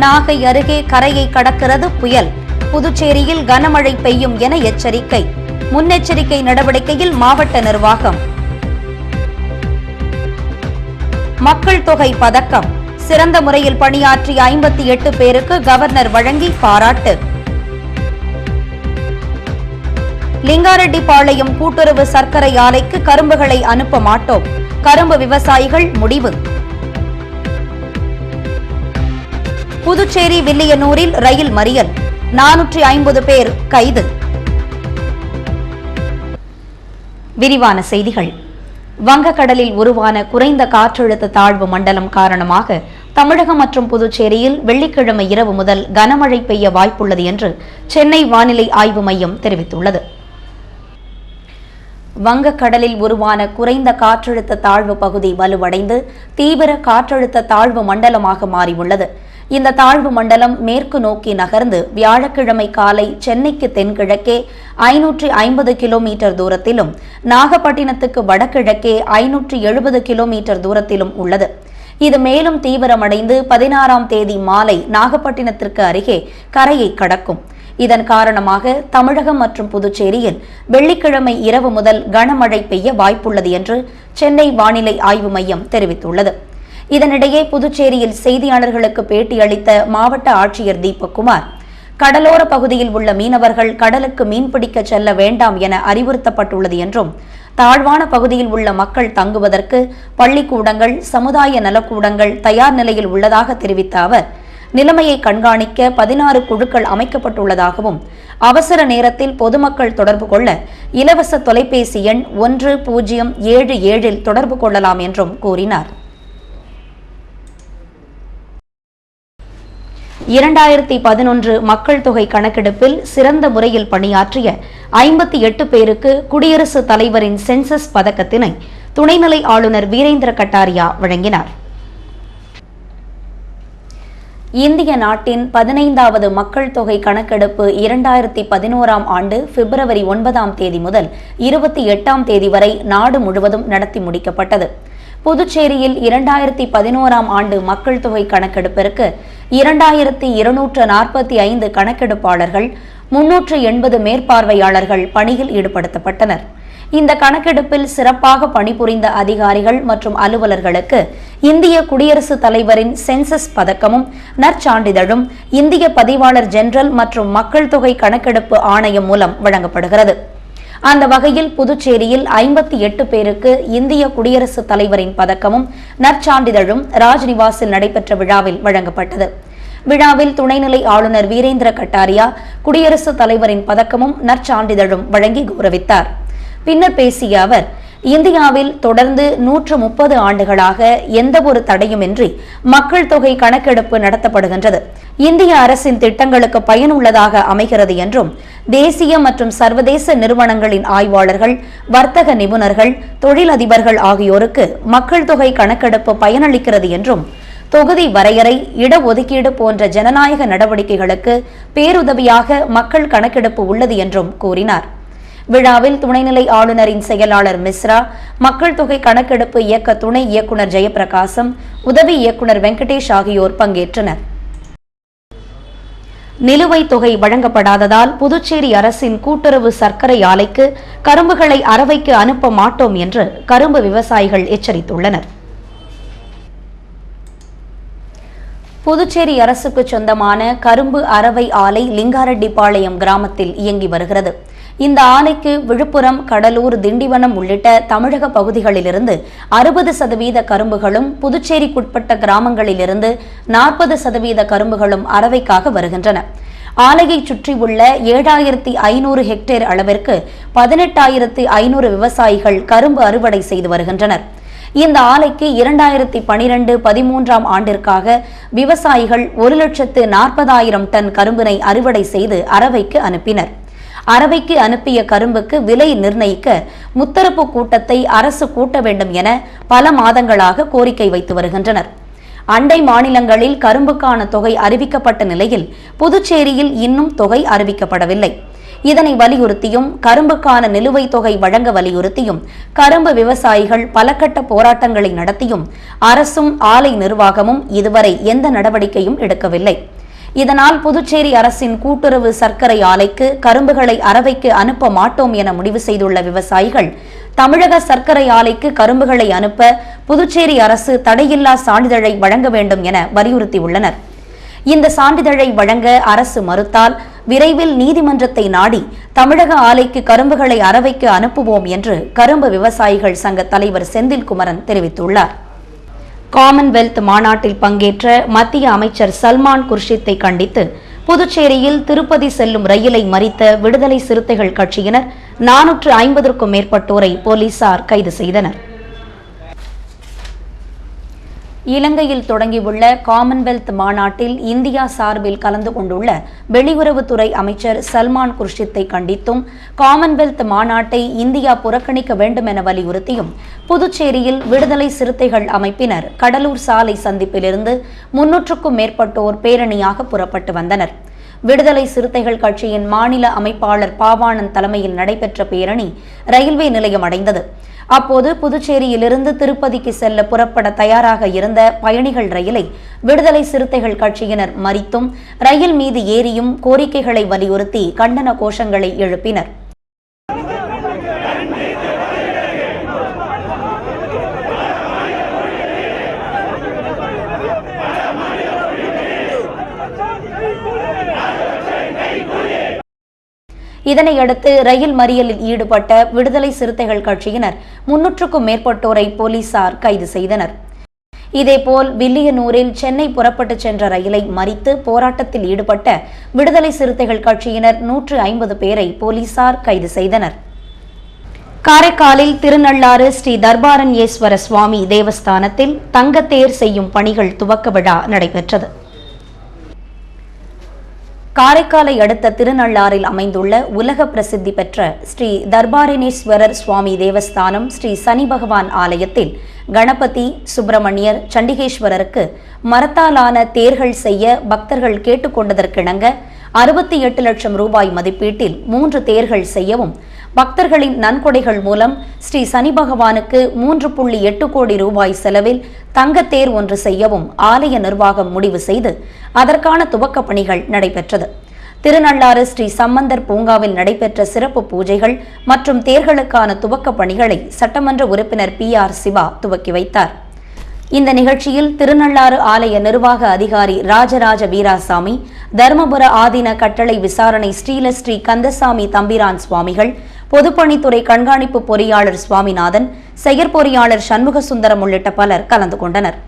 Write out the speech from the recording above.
நாகை அருகே கரையை கடக்கிறது புயல். புதுச்சேரியில் கனமழை பெய்யும் என எச்சரிக்கை. முன்னெச்சரிக்கை நடவடிக்கையில் மாவட்ட நிர்வாகம். மக்கள் தொகை பதக்கம். சிறந்த முறையில் பணியாற்றிய 58 பேருக்கு கவர்னர் வழங்கி பாராட்டு. லிங்காரெட்டிப்பாளையம் கூட்டுறவு சர்க்கரை ஆலைக்கு கரும்புகளை அனுப்ப மாட்டோம். கரும்பு விவசாயிகள் முடிவு. புதுச்சேரி வில்லியனூரில் ரயில் மறியல். 450 பேர் கைது. விரிவான செய்திகள். வங்கக்கடலில் உருவான குறைந்த காற்றழுத்த தாழ்வு மண்டலம் காரணமாக தமிழகம் மற்றும் புதுச்சேரியில் வெள்ளிக்கிழமை இரவு முதல் கனமழை பெய்ய வாய்ப்புள்ளது என்று சென்னை வானிலை ஆய்வு மையம் தெரிவித்துள்ளது. வங்கக்கடலில் உருவான குறைந்த காற்றழுத்த தாழ்வு பகுதி வலுவடைந்து தீவிர காற்றழுத்த தாழ்வு மண்டலமாக மாறியுள்ளது. இந்த தாழ்வு மண்டலம் மேற்கு நோக்கி நகர்ந்து வியாழக்கிழமை காலை சென்னைக்கு தென்கிழக்கே 550 கிலோமீட்டர் தூரத்திலும் நாகப்பட்டினத்துக்கு வடகிழக்கே 570 கிலோமீட்டர் தூரத்திலும் உள்ளது. இது மேலும் தீவிரமடைந்து 16ஆம் தேதி மாலை நாகப்பட்டினத்திற்கு அருகே கரையை கடக்கும். இதன் காரணமாக தமிழகம் மற்றும் புதுச்சேரியில் வெள்ளிக்கிழமை இரவு முதல் கனமழை பெய்ய வாய்ப்புள்ளது என்று சென்னை வானிலை ஆய்வு மையம் தெரிவித்துள்ளது. இதனிடையே புதுச்சேரியில் செய்தியாளர்களுக்கு பேட்டியளித்த மாவட்ட ஆட்சியர் தீபக்குமார், கடலோர பகுதியில் உள்ள மீனவர்கள் கடலுக்கு மீன்பிடிக்க செல்ல வேண்டாம் என அறிவுறுத்தப்பட்டுள்ளது என்றும், தாழ்வான பகுதியில் உள்ள மக்கள் தங்குவதற்கு பள்ளிக்கூடங்கள், சமுதாய நலக்கூடங்கள் தயார் நிலையில் உள்ளதாக தெரிவித்த அவர், நிலைமையை கண்காணிக்க 16 குழுக்கள் அமைக்கப்பட்டுள்ளதாகவும், அவசர நேரத்தில் பொதுமக்கள் தொடர்பு கொள்ள இலவச தொலைபேசி எண் 1077 தொடர்பு கொள்ளலாம் என்றும் கூறினார். 2011 மக்கள் தொகை கணக்கெடுப்பில் சிறந்த முறையில் பணியாற்றிய 58 பேருக்கு குடியரசுத் தலைவரின் சென்சஸ் பதக்கத்தினை துணைநிலை ஆளுநர் வீரேந்திர கட்டாரியா வழங்கினார். இந்திய நாட்டின் 15வது மக்கள் தொகை கணக்கெடுப்பு 2011ஆம் ஆண்டு பிப்ரவரி 9ஆம் தேதி முதல் 28ஆம் தேதி வரை நாடு முழுவதும் நடத்தி முடிக்கப்பட்டது. புதுச்சேரியில் 2011ஆம் ஆண்டு மக்கள் தொகை கணக்கெடுப்பிற்கு 2245 கணக்கெடுப்பாளர்கள், 380 மேற்பார்வையாளர்கள் பணியில் ஈடுபடுத்தப்பட்டனர். இந்த கணக்கெடுப்பில் சிறப்பாக பணிபுரிந்த அதிகாரிகள் மற்றும் அலுவலர்களுக்கு இந்திய குடியரசுத் தலைவரின் சென்சஸ் பதக்கமும் நற்சான்றிதழும் இந்திய பதிவாளர் ஜெனரல் மற்றும் மக்கள் தொகை கணக்கெடுப்பு ஆணையம் மூலம் வழங்கப்படுகிறது. அந்த வகையில் புதுச்சேரியில் 58 பேருக்கு இந்திய குடியரசுத் தலைவரின் பதக்கமும் நற்சான்றிதழும் ராஜ்நிவாசில் நடைபெற்ற விழாவில் வழங்கப்பட்டது. விழாவில் துணைநிலை ஆளுநர் வீரேந்திர கட்டாரியா குடியரசுத் தலைவரின் பதக்கமும் நற்சான்றிதழும் வழங்கி கௌரவித்தார். பின்னர் பேசிய அவர், இந்தியாவில் தொடர்ந்து 130 ஆண்டுகளாக எந்தவொரு தடையுமின்றி மக்கள் தொகை கணக்கெடுப்பு நடத்தப்படுகின்றது. இந்திய அரசின் திட்டங்களுக்கு பயனுள்ளதாக அமைகிறது என்றும், தேசிய மற்றும் சர்வதேச நிறுவனங்களின் ஆய்வாளர்கள், வர்த்தக நிபுணர்கள், தொழிலதிபர்கள் ஆகியோருக்கு மக்கள் தொகை கணக்கெடுப்பு பயனளிக்கிறது என்றும், தொகுதி வரையறை, இடஒதுக்கீடு போன்ற ஜனநாயக நடவடிக்கைகளுக்கு பேருதவியாக மக்கள் கணக்கெடுப்பு உள்ளது என்றும் கூறினார். விழாவில் துணைநிலை ஆளுநரின் செயலாளர் மிஸ்ரா, மக்கள் தொகை கணக்கெடுப்பு இயக்க துணை இயக்குநர் ஜெயபிரகாசம், உதவி இயக்குநர் வெங்கடேஷ் ஆகியோர் பங்கேற்றனர். நிலுவைத் தொகை வழங்கப்படாததால் புதுச்சேரி அரசின் கூட்டுறவு சர்க்கரை ஆலைக்கு கரும்புகளை அரவைக்கு அனுப்ப மாட்டோம் என்று கரும்பு விவசாயிகள் எச்சரித்துள்ளனர். புதுச்சேரி அரசுக்கு சொந்தமான கரும்பு அரவை ஆலை லிங்காரெட்டிப்பாளையம் கிராமத்தில் இயங்கி வருகிறது. இந்த ஆலைக்கு விழுப்புரம், கடலூர், திண்டிவனம் உள்ளிட்ட தமிழக பகுதிகளிலிருந்து 60% கரும்புகளும், புதுச்சேரிக்குட்பட்ட கிராமங்களிலிருந்து 40% கரும்புகளும் அரவைக்காக வருகின்றன. ஆலையை சுற்றியுள்ள 7500 ஹெக்டேர் அளவிற்கு 18,500 விவசாயிகள் கரும்பு அறுவடை செய்து வருகின்றனர். இந்த ஆலைக்கு 2012-13ஆம் ஆண்டிற்காக விவசாயிகள் 1,40,000 டன் கரும்பினை அறுவடை செய்து அரவைக்கு அனுப்பினர். அரவைக்கு அனுப்பிய கரும்புக்கு விலை நிர்ணயிக்க முத்தரப்பு கூட்டத்தை அரசு கூட்ட வேண்டும் என பல மாதங்களாக கோரிக்கை வைத்து வருகின்றனர். அண்டை மாநிலங்களில் கரும்புக்கான தொகை அறிவிக்கப்பட்ட நிலையில் புதுச்சேரியில் இன்னும் தொகை அறிவிக்கப்படவில்லை. இதனை வலியுறுத்தியும் கரும்புக்கான நிலுவைத் தொகை வழங்க வலியுறுத்தியும் கரும்பு விவசாயிகள் பலகட்ட போராட்டங்களை நடத்தியும் அரசும் ஆலை நிர்வாகமும் இதுவரை எந்த நடவடிக்கையும் எடுக்கவில்லை. இதனால் புதுச்சேரி அரசின் கூட்டுறவு சர்க்கரை ஆலைக்கு கரும்புகளை அரவைக்கு அனுப்ப மாட்டோம் என முடிவு செய்துள்ள விவசாயிகள் தமிழக சர்க்கரை ஆலைக்கு கரும்புகளை அனுப்ப புதுச்சேரி அரசு தடையில்லா சான்றிதழை வழங்க வேண்டும் என வலியுறுத்தியுள்ளனர். இந்த சான்றிதழை வழங்க அரசு மறுத்தால் விரைவில் நீதிமன்றத்தை நாடி தமிழக ஆலைக்கு கரும்புகளை அரவைக்கு அனுப்புவோம் என்று கரும்பு விவசாயிகள் சங்க தலைவர் செந்தில்குமரன் தெரிவித்துள்ளார். காமன்வெல்த் மாநாட்டில் பங்கேற்ற மத்திய அமைச்சர் சல்மான் குர்ஷித்தை கண்டித்து புதுச்சேரியில் திருப்பதி செல்லும் ரயிலை மறித்த விடுதலை சிறுத்தைகள் கட்சியினர் 450க்கும் மேற்பட்டோரை போலீசார் கைது செய்தனர். இலங்கையில் தொடங்கியுள்ள காமன்வெல்த் மாநாட்டில் இந்தியா சார்பில் கலந்து கொண்டுள்ள வெளியுறவுத்துறை அமைச்சர் சல்மான் குர்ஷித்தை கண்டித்தும் காமன்வெல்த் மாநாட்டை இந்தியா புறக்கணிக்க வேண்டும் என வலியுறுத்தியும் புதுச்சேரியில் விடுதலை சிறுத்தைகள் அமைப்பினர் கடலூர் சாலை சந்திப்பிலிருந்து 300க்கும் மேற்பட்டோர் பேரணியாக புறப்பட்டு வந்தனர். விடுதலை சிறுத்தைகள் கட்சியின் மாநில அமைப்பாளர் பாவாணன் தலைமையில் நடைபெற்ற பேரணி ரயில்வே நிலையம் அடைந்தது. அப்போது புதுச்சேரியிலிருந்து திருப்பதிக்கு செல்ல புறப்பட தயாராக இருந்த பயணிகள் ரயிலை விடுதலை சிறுத்தைகள் கட்சியினர் மறித்தும் ரயில் மீது ஏறியும் கோரிக்கைகளை வலியுறுத்தி கண்டன கோஷங்களை எழுப்பினர். இதனையடுத்து ரயில் மறியலில் ஈடுபட்ட விடுதலை சிறுத்தைகள் கட்சியினர் 300க்கும் மேற்பட்டோரை போலீசார் கைது செய்தனர். இதேபோல் வில்லியனூரில் சென்னை புறப்பட்டு சென்ற ரயிலை மறித்து போராட்டத்தில் ஈடுபட்ட விடுதலை சிறுத்தைகள் கட்சியினர் 150 பேரை போலீசார் கைது செய்தனர். காரைக்காலில் திருநள்ளாறு ஸ்ரீ தர்பாரண்யேஸ்வர சுவாமி தேவஸ்தானத்தில் தங்கத்தேர் செய்யும் பணிகள் துவக்க விழா நடைபெற்றது. காரைக்காலை அடுத்த திருநள்ளாறில் அமைந்துள்ள உலக பிரசித்தி பெற்ற ஸ்ரீ தர்பாரணேஸ்வரர் சுவாமி தேவஸ்தானம் ஸ்ரீ சனி பகவான் ஆலயத்தில் கணபதி, சுப்பிரமணியர், சண்டிகேஸ்வரருக்கு மரத்தாலான தேர்கள் செய்ய பக்தர்கள் கேட்டுக்கொண்டதற்கிணங்க 68 லட்சம் ரூபாய் மதிப்பீட்டில் 3 தேர்கள் செய்யவும் பக்தர்களின் நன்கொடைகள் மூலம் ஸ்ரீ சனி பகவானுக்கு 3.8 கோடி ரூபாய் செலவில் தங்கத்தேர் ஒன்று செய்யவும் ஆலய நிர்வாகம் முடிவு செய்து அதற்கான துவக்க பணிகள் நடைபெற்றது. திருநள்ளாறு ஸ்ரீ சம்பந்தர் பூங்காவில் நடைபெற்ற சிறப்பு பூஜைகள் மற்றும் தேர்களுக்கான துவக்க பணிகளை சட்டமன்ற உறுப்பினர் PR சிவா துவக்கி வைத்தார். இந்த நிகழ்ச்சியில் திருநள்ளாறு ஆலய நிர்வாக அதிகாரி ராஜராஜ வீராசாமி, தர்மபுர ஆதீன கட்டளை விசாரணை ஸ்ரீ கந்தசாமி தம்பிரான் சுவாமிகள், பொதுப்பணித்துறை கண்காணிப்பு பொறியாளர் சுவாமிநாதன், செயற்பொறியாளர் சண்முகசுந்தரம் உள்ளிட்ட பலர் கலந்து கொண்டனர்.